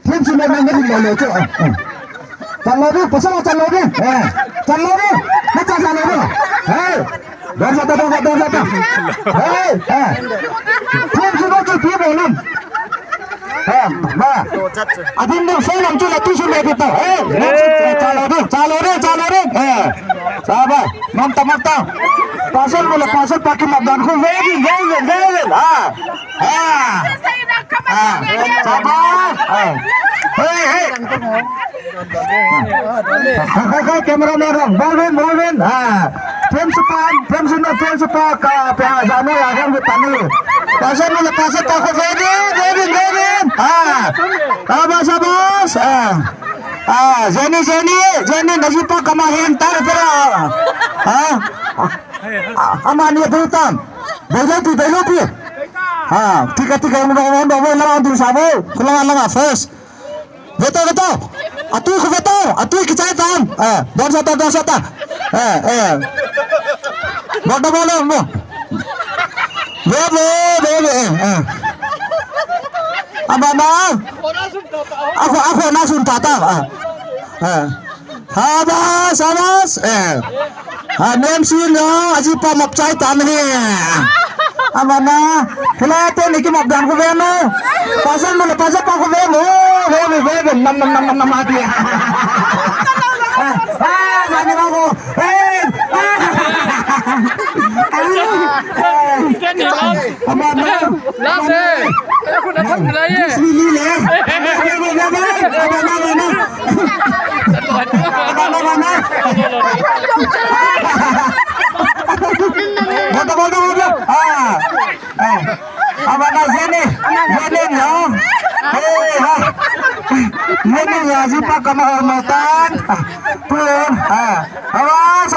ทีมสุนัขมันไม่ได้เลยจ้ะจันโลดิภาษาจันโลดิจันโลดิไม่จันโลดิเฮ้ยเดินซะเฮ้ยทีมสุนัขจะพี่บอกนั่นมาอาทิตย์นึง4 ลำจุลที่สุดเลยพี่ต่อจันโลดิsabar mantap pasal pakai madanku very sabar hey kameramen Marvin frame sepak ka sana yang ditani pasal pakai very Jenny najipa kamahin tar pero amani berutam beloti tiga yang mau lawan dulu sabu kelangan first betul atu kicaitan don sata bodo mo abana aku nasun tata habas nem sino aji pa mapchai tan he amana khilate niki mapdan ko veno pasal pa ko veno ve nam ati mane bago amana lase aku datang lagi sini le Abang sini no. Ini ya siapa kehormatan. Awas.